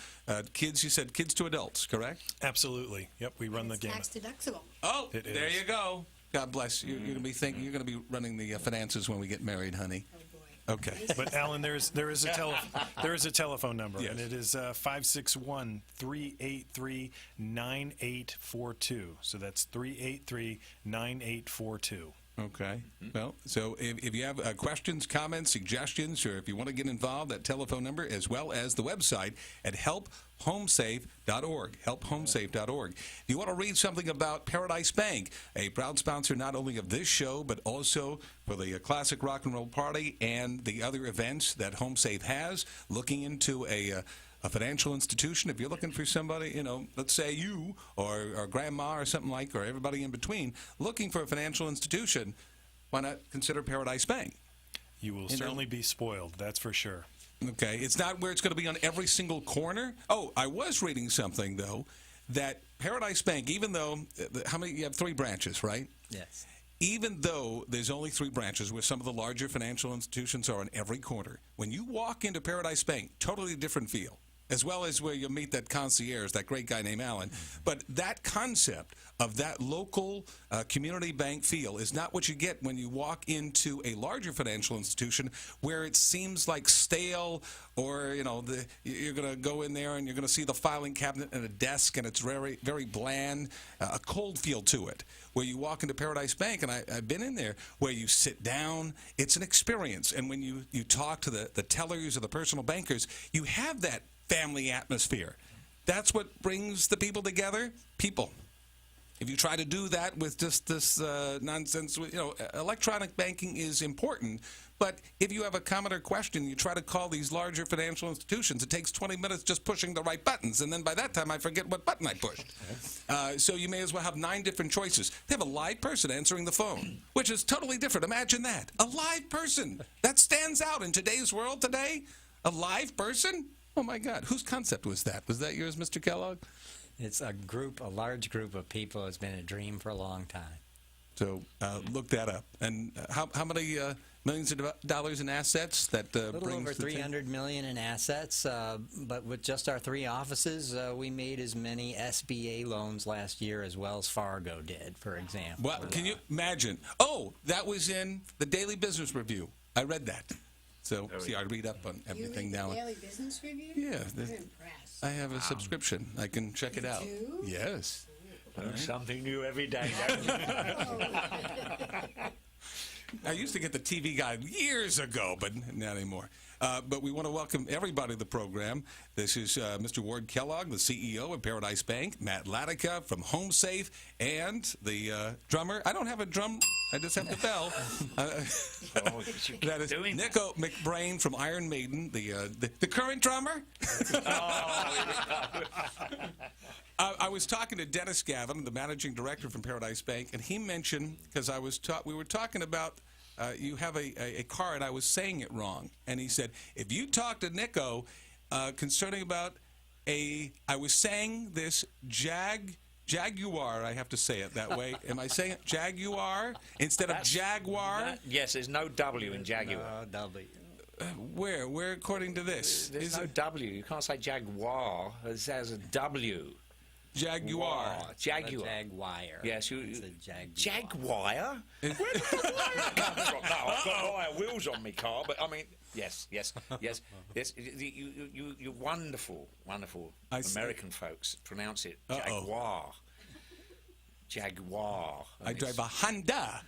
Kids, you said kids to adults, correct? Absolutely. Yep, we run the gamut. Tax deductible. Oh, It there is. you go. God bless you. You're going to be running the finances when we get married, honey. Oh boy. Okay. But Alan, there is a telephone number, Yes. and it is 561-383-9842. So that's 383-9842. Okay. Well, so if you have questions, comments, suggestions, or if you want to get involved, that telephone number, as well as the website at helphomesafe.org, helphomesafe.org. If you want to read something about Paradise Bank, a proud sponsor not only of this show, but also for the Classic Rock and Roll Party and the other events that Home Safe has, looking into a financial institution. If you're looking for somebody, you know, let's say you or grandma or something like, or everybody in between, looking for a financial institution, why not consider Paradise Bank? You will certainly be spoiled, that's for sure. Okay, it's not where it's going to be on every single corner. Oh, I was reading something, though, that Paradise Bank, even though, you have 3 branches, right? Yes. Even though there's only 3 branches, where some of the larger financial institutions are on every corner, when you walk into Paradise Bank, totally different feel, as well as where you'll meet that concierge, that great guy named Alan. But that concept of that local community bank feel is not what you get when you walk into a larger financial institution where it seems like stale, or, you know, you're going to go in there and you're going to see the filing cabinet and a desk, and it's very, very bland, a cold feel to it. Where you walk into Paradise Bank, and I've been in there, where you sit down, it's an experience. And when you talk to the tellers or the personal bankers, you have that family atmosphere. That's what brings the people together. People. If you try to do that with just this nonsense, you know, electronic banking is important. But if you have a comment or question, you try to call these larger financial institutions. It takes 20 minutes just pushing the right buttons, and then by that time I forget what button I pushed. So you may as well have 9 different choices. They have a live person answering the phone, which is totally different. Imagine that. A live person. That stands out in today's world today. A live person? Oh, my God. Whose concept was that? Was that yours, Mr. Kellogg? It's a large group of people. It's been a dream for a long time. So look that up. And how many millions of dollars in assets that A little brings over the team? $300 million in assets, but with just our 3 offices, we made as many SBA loans last year as Wells Fargo did, for example. Well, can you imagine? Oh, that was in the Daily Business Review. I read that. So, see, I read up on everything you read now. the Daily Business Review? Yeah, I'm impressed. I have a subscription. I can check it out. do? Yes. Learn something new every day, don't you? I used to get the TV Guide years ago, but not anymore. But we want to welcome everybody to the program. This is Mr. Ward Kellogg, the CEO of Paradise Bank, Matt Latica from HomeSafe, and the drummer. I don't have a drum. I just have the bell. That is Nico McBrain from Iron Maiden, the current drummer. I was talking to Dennis Gavin, the managing director from Paradise Bank, and he mentioned, because we were talking about you have a car, and I was saying it wrong. And he said, if you talk to Nico concerning about I was saying this Jaguar, I have to say it that way. Am I saying it Jaguar instead of Jaguar? Yes, there's no W in Jaguar. No, W. Where according to this? There's no W. You can't say Jaguar. It says a W. Jaguar. Jaguar. Jaguar. Yes, It's a Jaguar. Jaguar? Where did the wire come from? No, I've got wire wheels on my car, but I mean, yes. You wonderful American folks pronounce it Jaguar. Jaguar. I drive a Honda.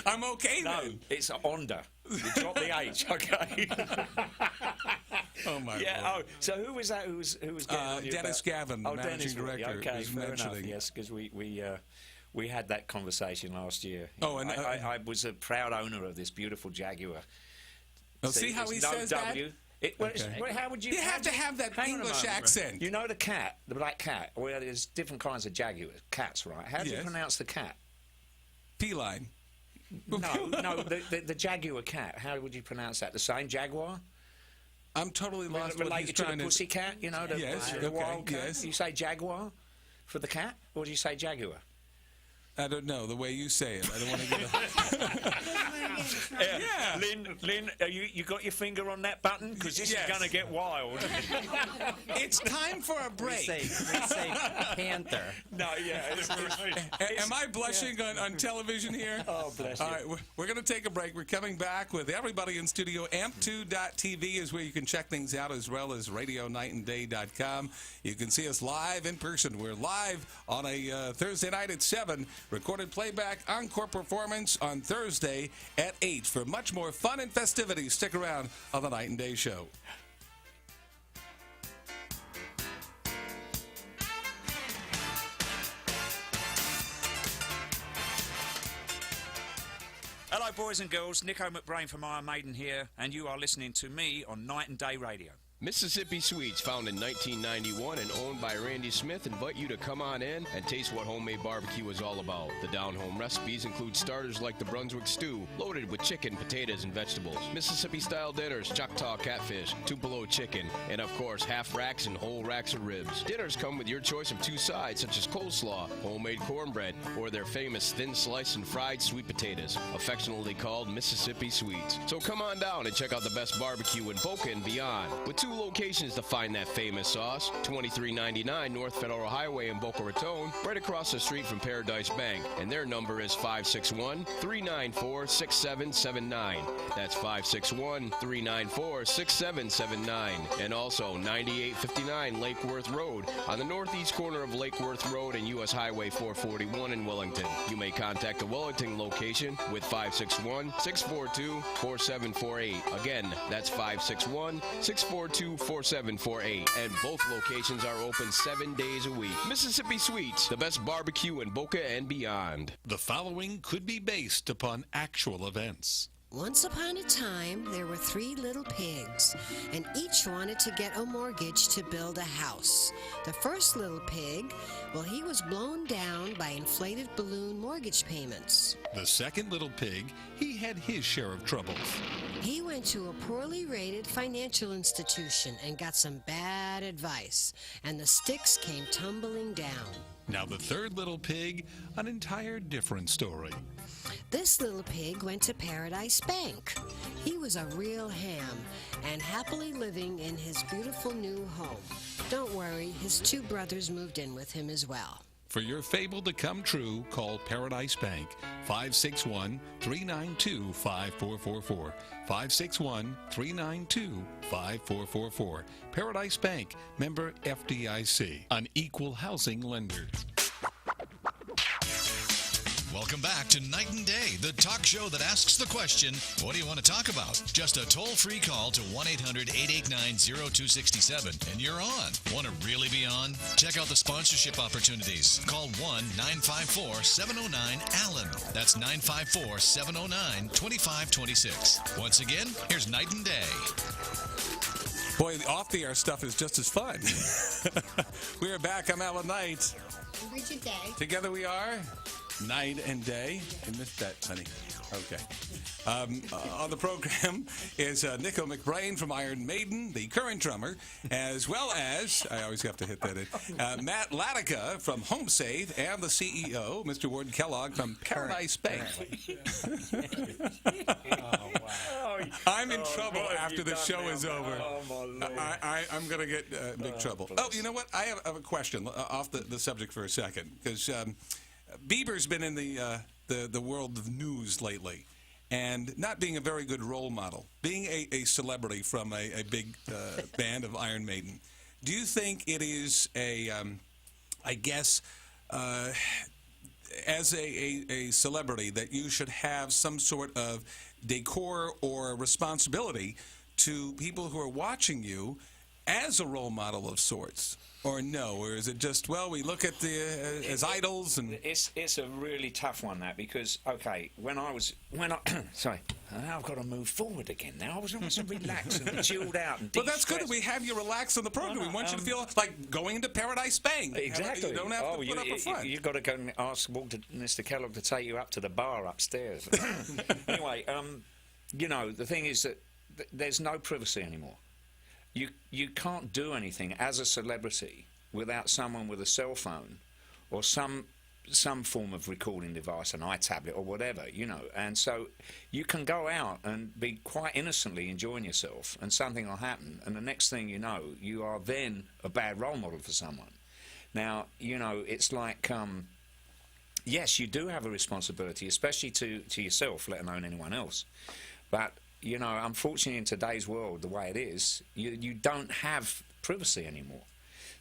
I'm okay No, then. it's a Honda. You drop the H, okay? Oh my Yeah. Lord. Oh, so who was that? Who was getting on you Dennis about? Gavin, Oh, managing Dennis. director, Okay, was fair enough. mentioning. Yes, because we had that conversation last year. Oh, and I was a proud owner of this beautiful Jaguar. See how he there's no says W. that? How would you? You have to have that hang on a English moment. accent. You know the cat, the black cat. Well, there's different kinds of Jaguars, cats, right? How do you Yes. pronounce the cat? Feline. No, the Jaguar cat. How would you pronounce that? The same Jaguar? I'm totally lost what he's Related to trying the to... pussy cat, you know, the, Yes, the okay, wild cat. yes. You say Jaguar for the cat, or do you say Jaguar? I don't know, the way you say it. I don't want to get a... Yeah. Lynn, you got your finger on that button? Because this Yes. is going to get wild. It's time for a We break. say Panther. No, yeah. Am I blushing on television here? Oh, bless you. All right, we're going to take a break. We're coming back with everybody in studio. Amp2.tv is where you can check things out, as well as RadioNightandDay.com. You can see us live in person. We're live on a Thursday night at 7. Recorded playback encore performance on Thursday at 8. For much more fun and festivities, stick around on the Night and Day Show. Hello, boys and girls. Nico McBrain from Iron Maiden here, and you are listening to me on Night and Day Radio. Mississippi Sweets, found in 1991 and owned by Randy Smith, invite you to come on in and taste what homemade barbecue is all about. The down-home recipes include starters like the Brunswick stew, loaded with chicken, potatoes, and vegetables, Mississippi-style dinners, Choctaw catfish, Tupelo chicken, and of course, half racks and whole racks of ribs. Dinners come with your choice of two sides, such as coleslaw, homemade cornbread, or their famous thin sliced and fried sweet potatoes, affectionately called Mississippi Sweets. So come on down and check out the best barbecue in Boca and beyond. With two locations to find that famous sauce: 2399 North Federal Highway in Boca Raton, right across the street from Paradise Bank, and their number is 561-394-6779. That's 561-394-6779. And also 9859 Lake Worth Road on the northeast corner of Lake Worth Road and U.S. Highway 441 in Wellington. You may contact the Wellington location with 561-642-4748. Again, that's 561-642-4748. And both locations are open 7 days a week. Mississippi Sweets, the best barbecue in Boca and beyond. The following could be based upon actual events. Once upon a time, there were 3 little pigs, and each wanted to get a mortgage to build a house. The first little pig, well, he was blown down by inflated balloon mortgage payments. The second little pig, he had his share of troubles. He went to a poorly rated financial institution and got some bad advice, and the sticks came tumbling down. Now the third little pig, an entire different story. This little pig went to Paradise Bank. He was a real ham and happily living in his beautiful new home. Don't worry, his 2 brothers moved in with him as well. For your fable to come true, call Paradise Bank, 561-392-5444. 561-392-5444. Paradise Bank, member FDIC, an equal housing lender. Welcome back to Night and Day, the talk show that asks the question, what do you want to talk about? Just a toll-free call to 1-800-889-0267, and you're on. Want to really be on? Check out the sponsorship opportunities. Call 1-954-709-ALLEN. That's 954-709-2526. Once again, here's Night and Day. Boy, the off-the-air stuff is just as fun. We are back. I'm Alan Knight. Bridget Day. Together we are Night and Day. I missed that, honey. Okay. On the program is Nico McBrain from Iron Maiden, the current drummer, as well as, I always have to hit that in, Matt Latica from Home Safe, and the CEO, Mr. Ward Kellogg from Paradise Bank. I'm in trouble after the show is over. I'm going to get big trouble. Oh, you know what? I have a question off the subject for a second, because Bieber's been in the world of news lately, and not being a very good role model, being a celebrity from a big band of Iron Maiden. Do you think it is I guess, as a celebrity, that you should have some sort of decor or responsibility to people who are watching you as a role model of sorts? Or no? Or is it just, well, we look at as idols? And it's a really tough one, that, because, okay, sorry, I've got to move forward again now. I was almost relaxed and chilled out and But that's good. We have you relax on the program. We want you to feel like going into Paradise Bank. Exactly. You don't have to put up a front. You've got to go and ask Mr. Kellogg to take you up to the bar upstairs. Anyway, you know, the thing is that there's no privacy anymore. You can't do anything as a celebrity without someone with a cell phone or some form of recording device, an iTablet or whatever, you know. And so you can go out and be quite innocently enjoying yourself, and something will happen, and the next thing you know, you are then a bad role model for someone. Now, you know, it's like, yes, you do have a responsibility, especially to yourself, let alone anyone else. But you know, unfortunately, in today's world, the way it is, you don't have privacy anymore.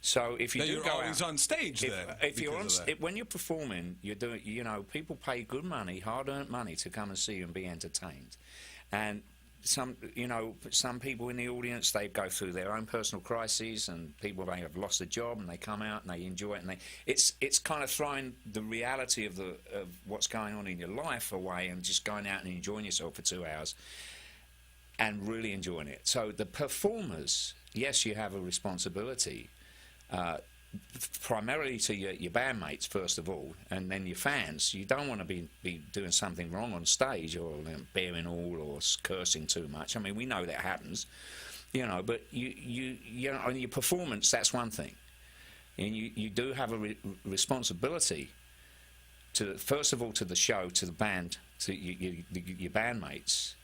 So if you you're always on stage, if you're on, when you're performing, you're doing. You know, people pay good money, hard-earned money, to come and see you and be entertained. And some people in the audience, they go through their own personal crises, and people may have lost a job, and they come out and they enjoy it, and it's kind of throwing the reality of what's going on in your life away, and just going out and enjoying yourself for 2 hours. And really enjoying it. So the performers, yes, you have a responsibility, primarily to your bandmates first of all, and then your fans. You don't want to be doing something wrong on stage, or bearing all, or cursing too much. I mean, we know that happens, you know. But you know, on your performance, that's one thing, and you do have a responsibility to, first of all, to the show, to the band, to your bandmates,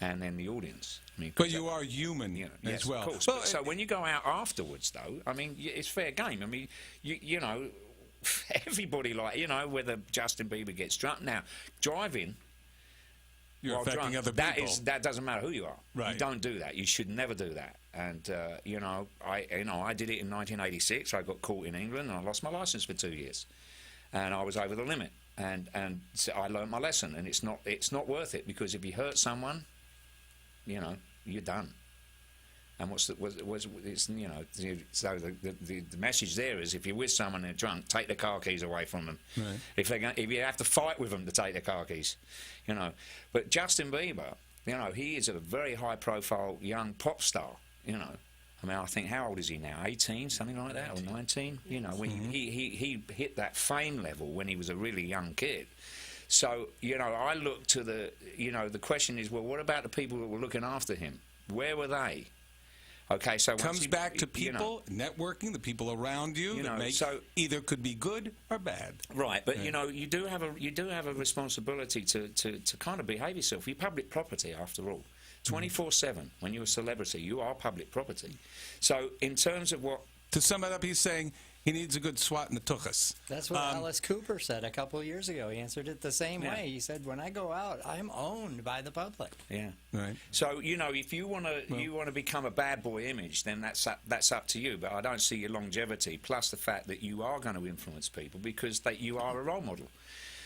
and then the audience. I mean, but you are human, you know, yes, as well. Of course. Well, so when you go out afterwards, though, I mean, it's fair game. I mean, you know, everybody, like, you know, whether Justin Bieber gets drunk. Now, driving, you're while affecting drunk, other people. That doesn't matter who you are. Right. You don't do that. You should never do that. And you know, I did it in 1986. I got caught in England, and I lost my license for 2 years, and I was over the limit. And so I learned my lesson, and it's not worth it, because if you hurt someone, you know, you're done. And it's, you know, so the message there is, if you're with someone and they're drunk, take the car keys away from them. Right. If you have to fight with them to take the car keys, you know. But Justin Bieber, you know, he is a very high-profile young pop star, you know. I mean, I think, how old is he now? 18, something like that, or 19? You know, when he hit that fame level when he was a really young kid. So, you know, I look to the question is, well, what about the people that were looking after him? Where were they? Okay, so comes back to people, networking, the people around you, that make either could be good or bad. Right, but you know, you do have a responsibility to kind of behave yourself. You're public property, after all. 24/7. When you're a celebrity, you are public property. So, in terms of what, to sum it up, he's saying he needs a good swat in the tuchus. That's what Alice Cooper said a couple of years ago. He answered it the same way. He said, "When I go out, I'm owned by the public." Yeah. Right. So, you know, if you want to become a bad boy image, then that's up to you. But I don't see your longevity. Plus the fact that you are going to influence people, because you are a role model.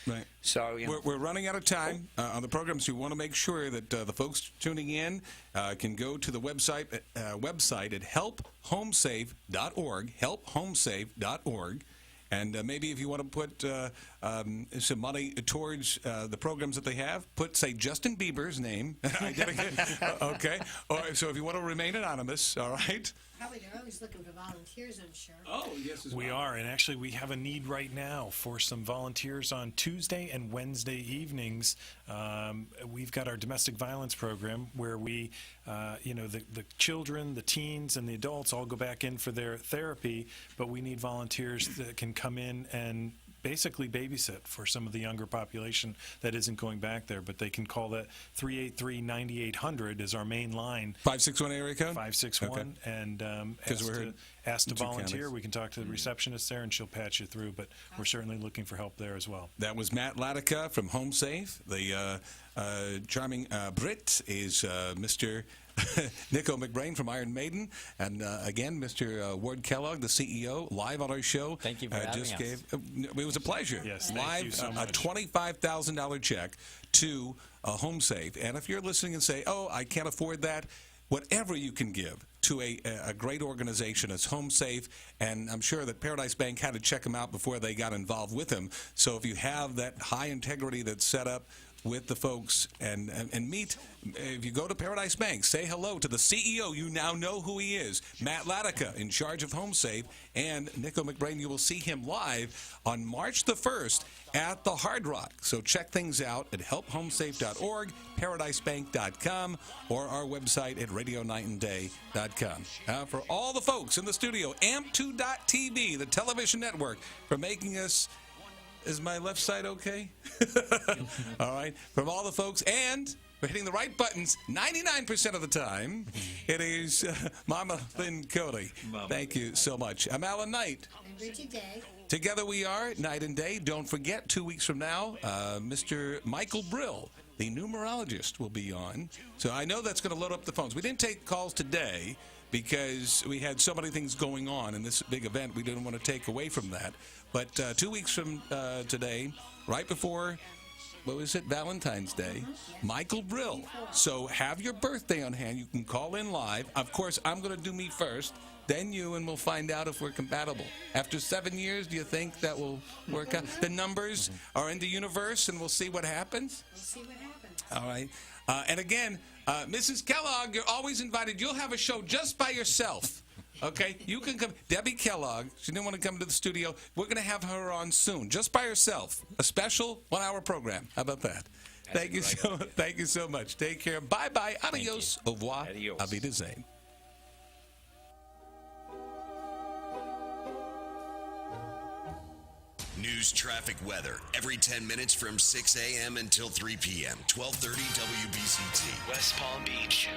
Right. So, you know, We're running out of time on the program, so we want to make sure that the folks tuning in can go to the website at helphomesave.org, helphomesave.org. And maybe if you want to put some money towards the programs that they have, put, say, Justin Bieber's name. Okay. Or, so if you want to remain anonymous, all right? Probably they're always looking for volunteers, I'm sure. Oh, yes, We are, and actually we have a need right now for some volunteers on Tuesday and Wednesday evenings. We've got our domestic violence program where we, the children, the teens, and the adults all go back in for their therapy, but we need volunteers that can come in and basically babysit for some of the younger population that isn't going back there, but they can call that 383-9800 is our main line. 561 area code? 561, Okay. and we're ask to in two volunteer. counties. We can talk to the receptionist there, and she'll patch you through, but we're certainly looking for help there as well. That was Matt Latica from Home Safe. The charming Brit is Mr. Nico McBrain from Iron Maiden. And again, Mr. Ward Kellogg, the CEO, live on our show. Thank you for having us. It was a pleasure. Yes, thank live, you so a much. $25,000 check to Home Safe. And if you're listening and say, oh, I can't afford that, whatever you can give to a great organization as Home Safe, and I'm sure that Paradise Bank had to check them out before they got involved with them. So if you have that high integrity that's set up with the folks and meet, if you go to Paradise Bank, say hello to the CEO. You now know who he is, Matt Latica, in charge of Home Safe, and Nico McBrain. You will see him live on March the 1st at the Hard Rock. So check things out at helphomesafe.org, paradisebank.com, or our website at radionightandday.com. For all the folks in the studio, amp2.tv, the television network, for making us... Is my left side okay? All right. From all the folks, and we're hitting the right buttons 99% of the time, it is Mama Lynn Cody. Thank you so much. I'm Alan Knight. And Bridget Day. Together we are, night and day. Don't forget, 2 weeks from now, Mr. Michael Brill, the numerologist, will be on. So I know that's going to load up the phones. We didn't take calls today because we had so many things going on in this big event. We didn't want to take away from that. But 2 weeks from today, right before, what was it, Valentine's Day, Michael Brill. So have your birthday on hand. You can call in live. Of course, I'm going to do me first, then you, and we'll find out if we're compatible. After 7 years, do you think that will work out? The numbers are in the universe, and we'll see what happens? We'll see what happens. All right. And again, Mrs. Kellogg, you're always invited. You'll have a show just by yourself. Okay, you can come. Debbie Kellogg, she didn't want to come to the studio. We're going to have her on soon, just by herself. A special 1-hour program. How about that? Thank you so much. Take care. Bye-bye. Adios. Au revoir. Adios. Auf Wiedersehen. News, traffic, weather. Every 10 minutes from 6 a.m. until 3 p.m. 1230 WBCT. West Palm Beach.